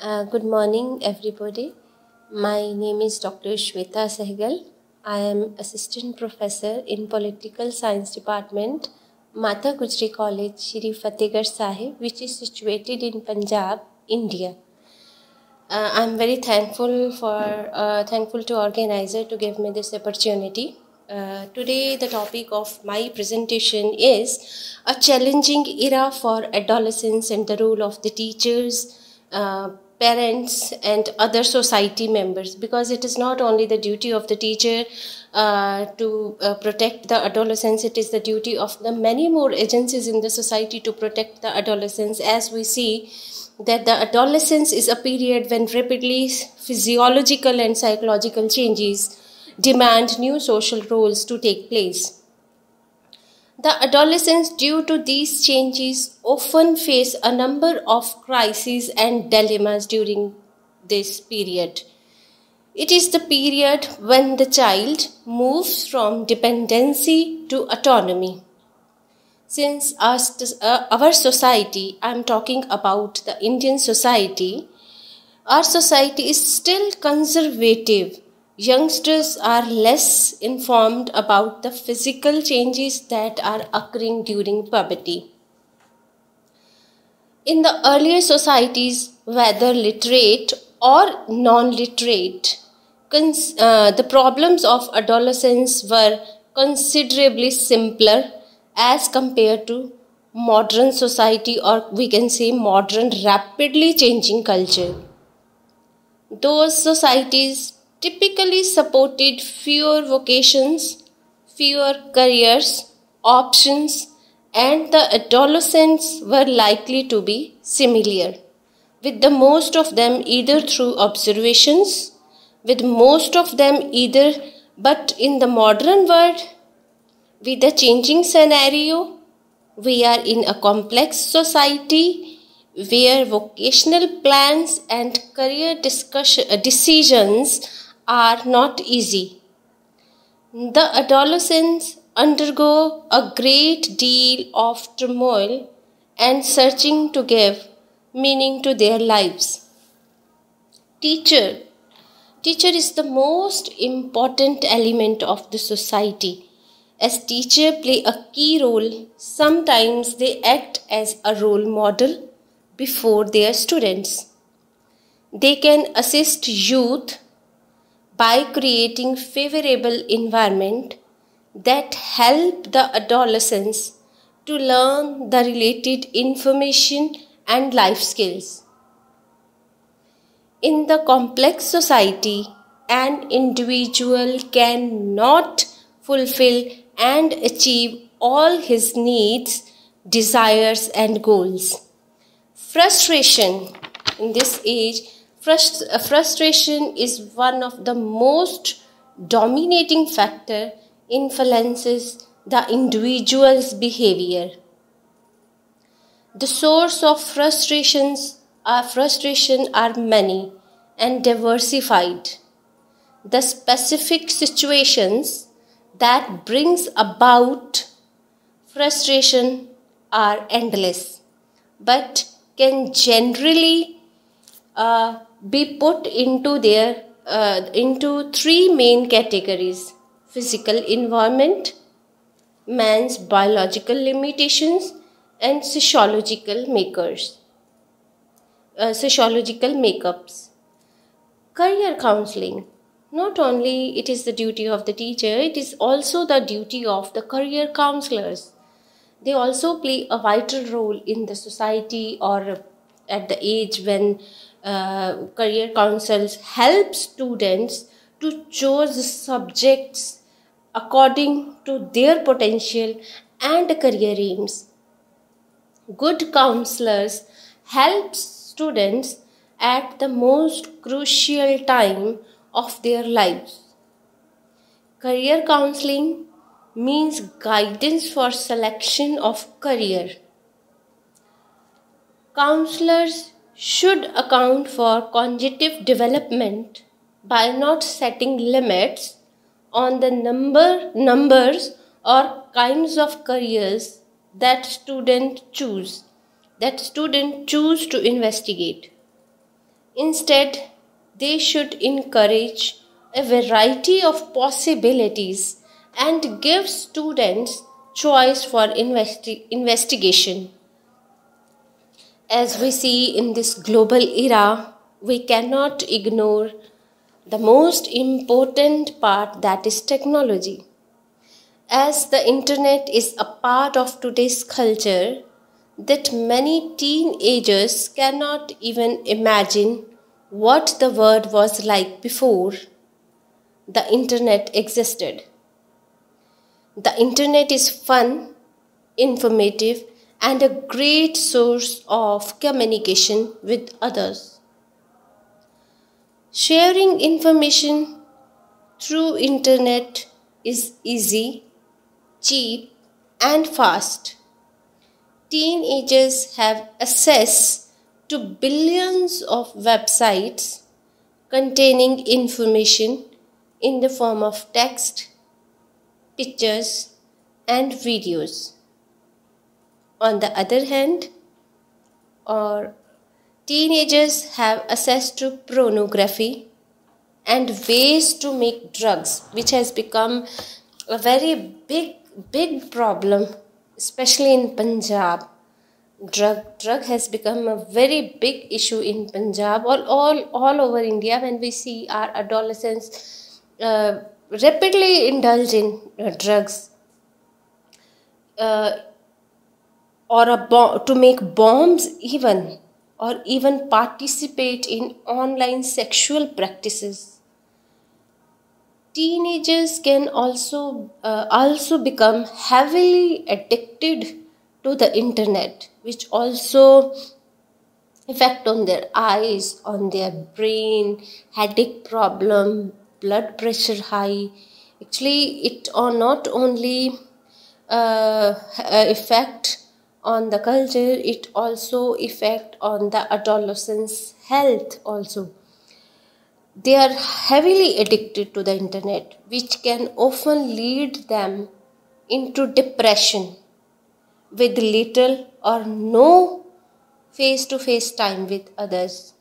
Good morning, everybody. My name is Dr. Sheveta Sehgal. I am Assistant Professor in Political Science Department, Mata Gujri College, Shri Fatehgarh Sahib, which is situated in Punjab, India. I'm very thankful to organizer to give me this opportunity. Today, the topic of my presentation is a challenging era for adolescents and the role of the teachers, parents, and other society members, because it is not only the duty of the teacher to protect the adolescents, it is the duty of the many more agencies in the society to protect the adolescents, as we see that the adolescence is a period when rapidly physiological and psychological changes demand new social roles to take place. The adolescents, due to these changes, often face a number of crises and dilemmas during this period. It is the period when the child moves from dependency to autonomy. Since our society, I'm talking about the Indian society, our society is still conservative. Youngsters are less informed about the physical changes that are occurring during puberty. In the earlier societies, whether literate or non-literate, the problems of adolescence were considerably simpler as compared to modern society, or we can say modern rapidly changing culture. Those societies typically supported fewer vocations, fewer careers, options, and the adolescents were likely to be similar, with the most of them either through observations, but in the modern world, with the changing scenario, we are in a complex society where vocational plans and career decisions are not easy. The adolescents undergo a great deal of turmoil and searching to give meaning to their lives. Teacher is the most important element of the society. As teachers play a key role, sometimes they act as a role model before their students. They can assist youth by creating favorable environment that help the adolescents to learn the related information and life skills. In the complex society, an individual cannot fulfill and achieve all his needs, desires, and goals. Frustration in this age, frustration is one of the most dominating factor influences the individual's behavior. The source of frustration are many and diversified. The specific situations that brings about frustration are endless, but can generally be put into three main categories: physical environment, man's biological limitations, and sociological makeups. Career counseling. Not only it is the duty of the teacher, it is also the duty of the career counselors. They also play a vital role in the society, or at the age when career counsels help students to choose subjects according to their potential and career aims. Good counselors help students at the most crucial time of their lives. Career counseling means guidance for selection of career. Counselors should account for cognitive development by not setting limits on the numbers or kinds of careers that students choose to investigate. Instead, they should encourage a variety of possibilities and give students choice for investigation. As we see in this global era, we cannot ignore the most important part, that is technology. As the internet is a part of today's culture that many teenagers cannot even imagine what the world was like before the internet existed. The internet is fun, informative, and a great source of communication with others. Sharing information through internet is easy, cheap, and fast. Teenagers have access to billions of websites containing information in the form of text, pictures, and videos. On the other hand, teenagers have access to pornography and ways to make drugs, which has become a very big problem, especially in Punjab. Drug has become a very big issue in Punjab, all over India, when we see our adolescents rapidly indulge in drugs, to make bombs even, or even participate in online sexual practices. Teenagers can also become heavily addicted to the internet, which also affect on their eyes, on their brain, headache problem, blood pressure high. Actually, it not only effect on the culture, it also affect on the adolescents' health also. They are heavily addicted to the internet, which can often lead them into depression with little or no face-to-face time with others.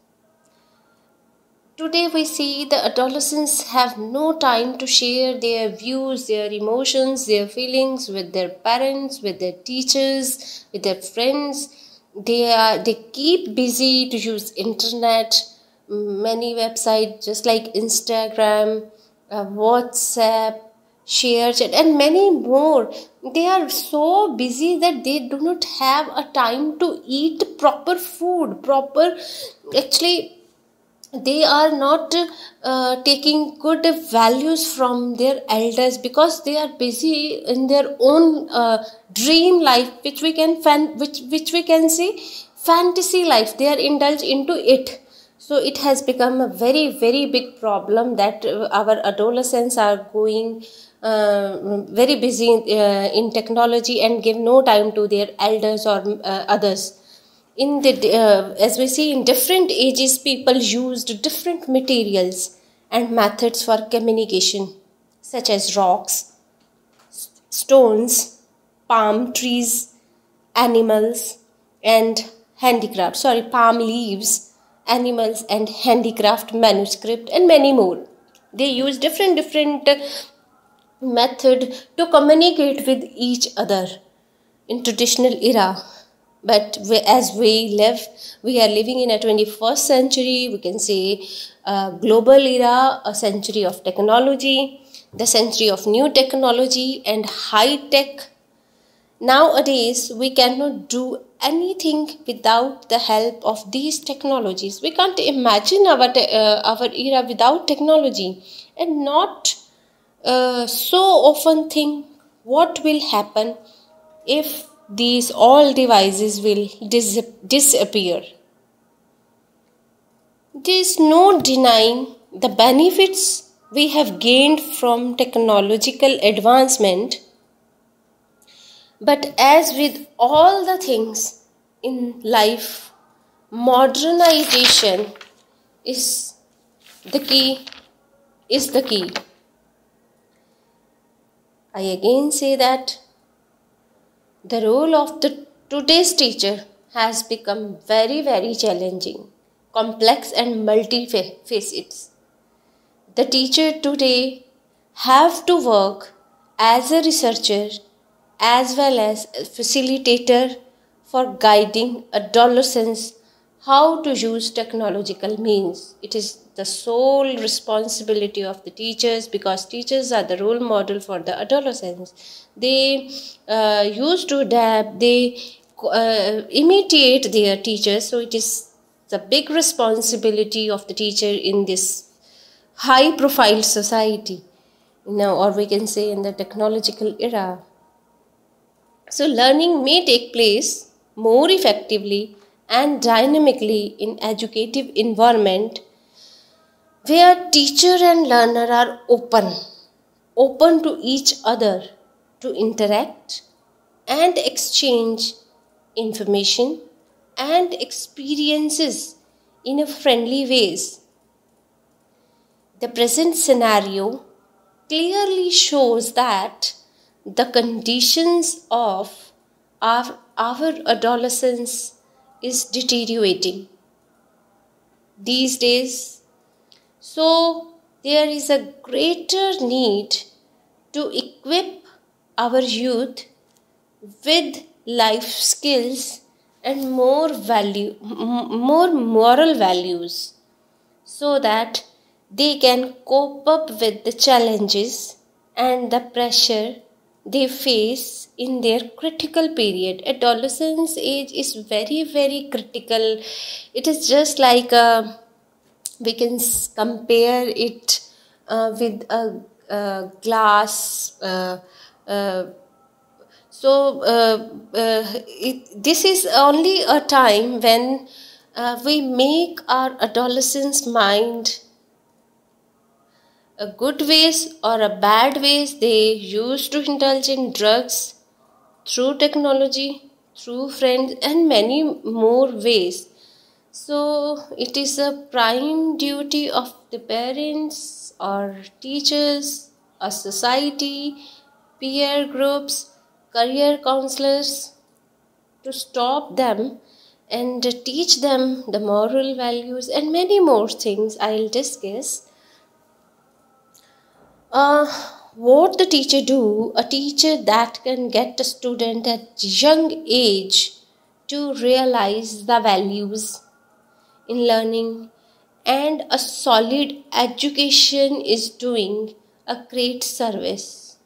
Today we see the adolescents have no time to share their views, their emotions, their feelings with their parents, with their teachers, with their friends. They keep busy to use internet, many websites just like Instagram, WhatsApp, ShareChat, and many more. They are so busy that they do not have a time to eat proper food, actually they are not taking good values from their elders, because they are busy in their own dream life, which we can see fantasy life. They are indulged into it. So it has become a very big problem that our adolescents are going very busy in technology and give no time to their elders or others. As we see, in different ages, people used different materials and methods for communication, such as rocks, stones, palm trees, animals, and palm leaves, animals and handicraft, manuscript, and many more. They use different method to communicate with each other in traditional era. But as we are living in a 21st century, we can say a global era, a century of technology, the century of new technology and high tech. Nowadays, we cannot do anything without the help of these technologies. We can't imagine our era without technology, and not so often think what will happen if these all devices will disappear. There is no denying the benefits we have gained from technological advancement, but as with all the things in life, modernization is the key. I again say that the role of today's teacher has become very challenging. complex and multi-faceted. The teacher today have to work as a researcher as well as a facilitator for guiding adolescents how to use technological means. It is the sole responsibility of the teachers, because teachers are the role model for the adolescents. They used to adapt, they imitate their teachers. So it is the big responsibility of the teacher in this high profile society, or we can say in the technological era. So learning may take place more effectively and dynamically in educative environment where teacher and learner are open to each other to interact and exchange information and experiences in a friendly ways. The present scenario clearly shows that the conditions of our adolescence is deteriorating these days. So there is a greater need to equip our youth with life skills and more moral values, so that they can cope up with the challenges and the pressure they face in their critical period. Adolescence age is very, very critical. It is just like we can compare it with a glass. This is only a time when we make our adolescent's mind a good ways or a bad ways. They used to indulge in drugs, through technology, through friends, and many more ways. So it is a prime duty of the parents or teachers, a society, peer groups, career counselors to stop them and teach them the moral values and many more things I'll discuss. What the teacher do, a teacher that can get a student at young age to realize the values in learning and a solid education is doing a great service,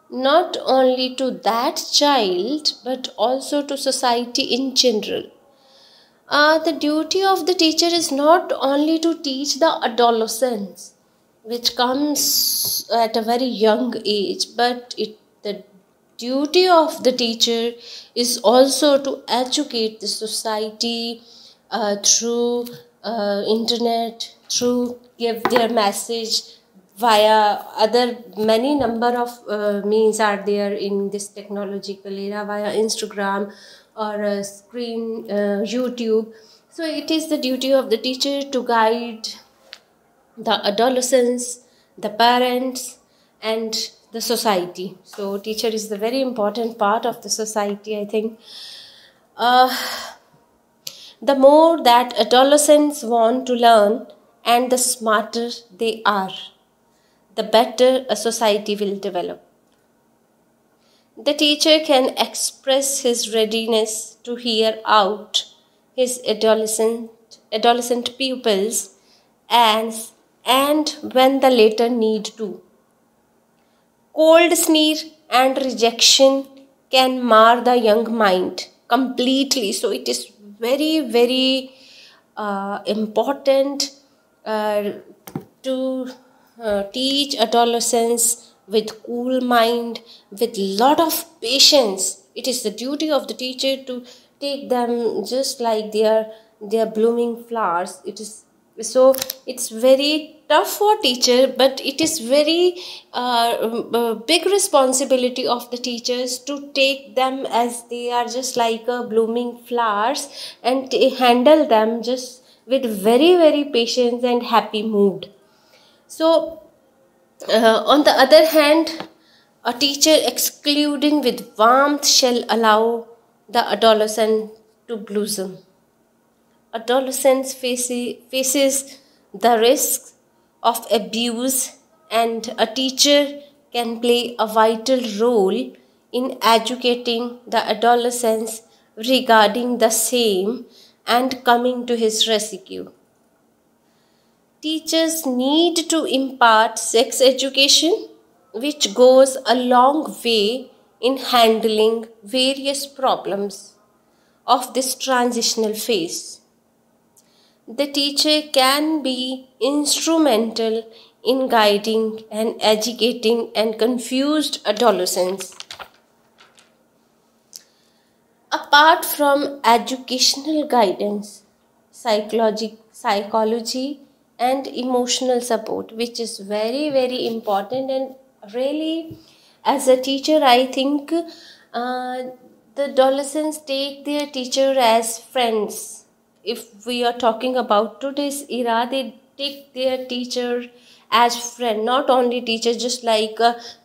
not only to that child but also to society in general. The duty of the teacher is not only to teach the adolescents, which comes at a very young age, but the duty of the teacher is also to educate the society through internet, through give their message via other many number of means are there in this technological era, via Instagram or screen YouTube. So it is the duty of the teacher to guide the adolescents, the parents, and the society. So teacher is the very important part of the society, I think. The more that adolescents want to learn and the smarter they are, the better a society will develop. The teacher can express his readiness to hear out his adolescent pupils and when the later need to. Cold sneer and rejection can mar the young mind completely. So it is very, very important to teach adolescents with cool mind, with lot of patience. It is the duty of the teacher to take them just like they are blooming flowers. So it's very tough for teacher, but it is very big responsibility of the teachers to take them as they are just like blooming flowers and handle them just with very, very patience and happy mood. So on the other hand, a teacher excluding with warmth shall allow the adolescent to blossom. adolescence faces the risk of abuse, and a teacher can play a vital role in educating the adolescents regarding the same and coming to his rescue. Teachers need to impart sex education, which goes a long way in handling various problems of this transitional phase. The teacher can be instrumental in guiding and educating and confused adolescents. Apart from educational guidance, psychology and emotional support, which is very, very important, and really, as a teacher, I think the adolescents take their teacher as friends. If we are talking about today's era, they take their teacher as friend, not only teacher, just like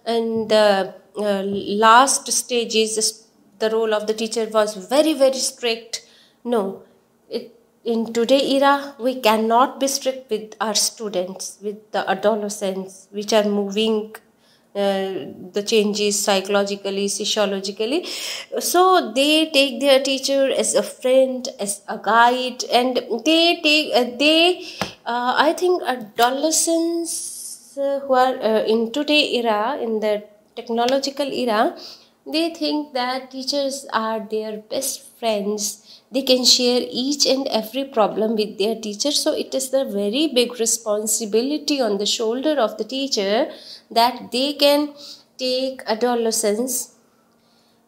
in the last stages, the role of the teacher was very, very strict. No, in today era, we cannot be strict with our students, with the adolescents, which are moving the changes psychologically, physiologically. So they take their teacher as a friend, as a guide, and I think adolescents who are in today era, in the technological era, they think that teachers are their best friends. They can share each and every problem with their teacher. So it is the very big responsibility on the shoulder of the teacher that they can take adolescents.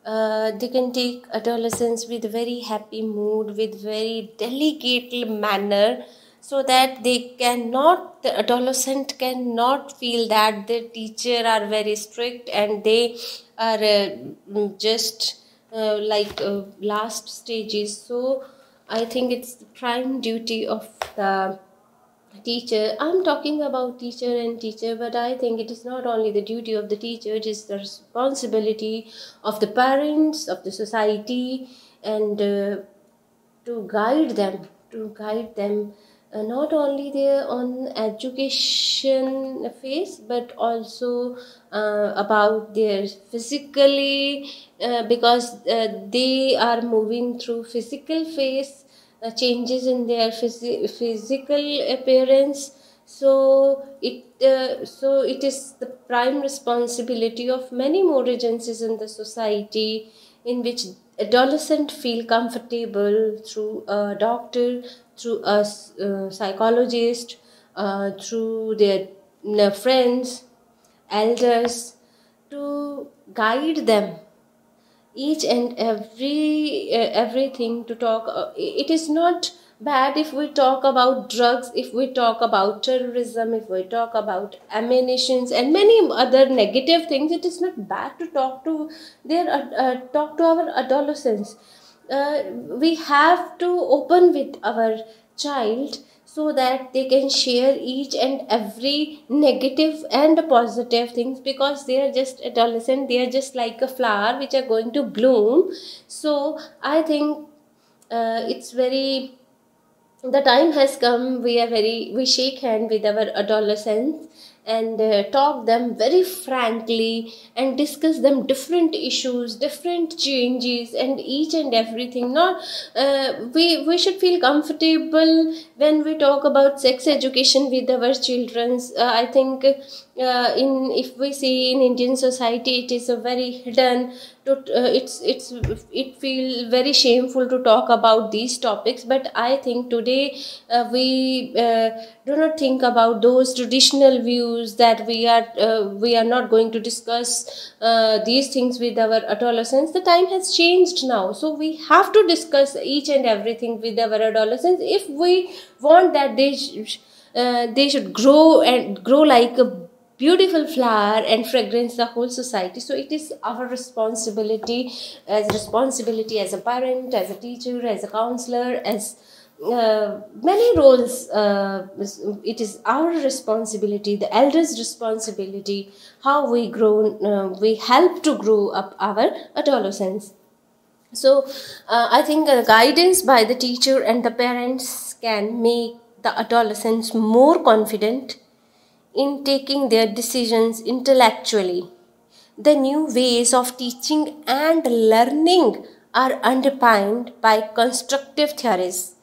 They can take adolescents with very happy mood, with very delicate manner, so that the adolescent cannot feel that the teacher are very strict and they are just last stages. So I think it's the prime duty of the teacher. I'm talking about teacher and teacher, but I think it is not only the duty of the teacher, it is the responsibility of the parents, of the society, and to guide them, not only their on education phase, but also about their physically, because they are moving through physical phase, changes in their physical appearance. So it is the prime responsibility of many more agencies in the society, in which adolescents feel comfortable through a doctor, through a psychologist, through their friends, elders, to guide them each and everything. To talk, it is not bad if we talk about drugs, if we talk about terrorism, if we talk about ammunitions and many other negative things. It is not bad to talk to our adolescents. We have to open with our child, so that they can share each and every negative and positive things, because they are just adolescent, they are just like a flower which are going to bloom. So I think it's very, the time has come, we shake hand with our adolescents and talk them very frankly and discuss them different issues, different changes, and each and everything. Not we should feel comfortable when we talk about sex education with our children. I think if we see in Indian society, it is a very hidden. It feel very shameful to talk about these topics, but I think today we do not think about those traditional views, that we are not going to discuss these things with our adolescents. The time has changed now, so we have to discuss each and everything with our adolescents if we want that they should grow like a beautiful flower and fragrance the whole society. So it is our responsibility as a parent, as a teacher, as a counselor, as many roles. It is our responsibility, the elders' responsibility, how we help to grow up our adolescents. So I think guidance by the teacher and the parents can make the adolescents more confident in taking their decisions intellectually. The new ways of teaching and learning are underpinned by constructive theories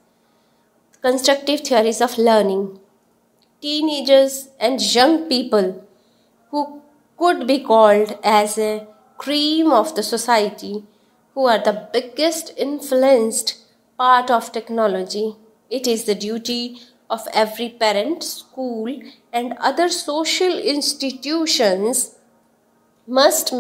of learning. Teenagers and young people, who could be called as a cream of the society, who are the biggest influenced part of technology. It is the duty of every parent, school, and other social institutions must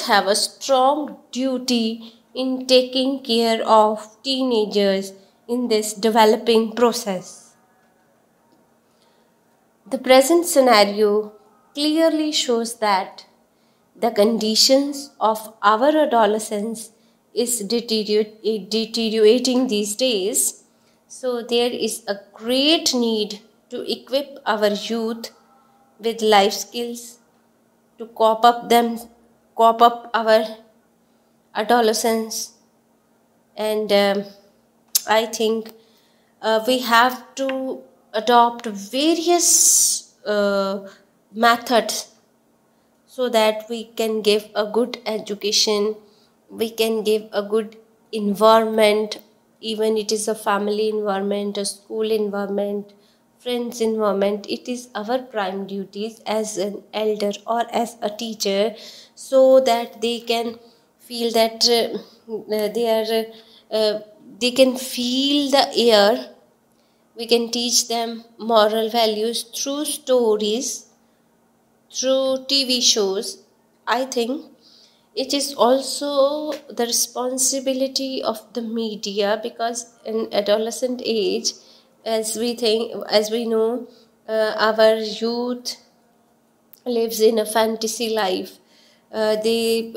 have a strong duty in taking care of teenagers in this developing process. The present scenario clearly shows that the conditions of our adolescence is deteriorating these days. So there is a great need to equip our youth with life skills to cope up our adolescence. And I think we have to adopt various methods so that we can give a good education, we can give a good environment, even it is a family environment, a school environment, friends environment. It is our prime duties as an elder or as a teacher, so that they can feel that they can feel the air. We can teach them moral values through stories, through TV shows. I think it is also the responsibility of the media, because in adolescent age, as we know, our youth lives in a fantasy life. They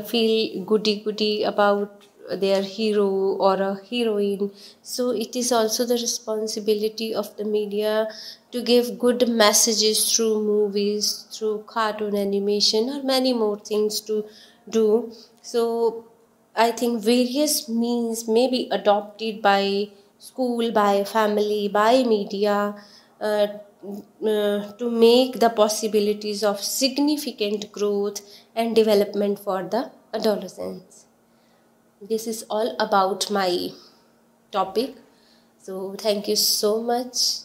feel goody about their hero or a heroine. So it is also the responsibility of the media to give good messages through movies, through cartoon animation, or many more things to do. So I think various means may be adopted by school, by family, by media, to make the possibilities of significant growth and development for the adolescents. This is all about my topic. So thank you so much.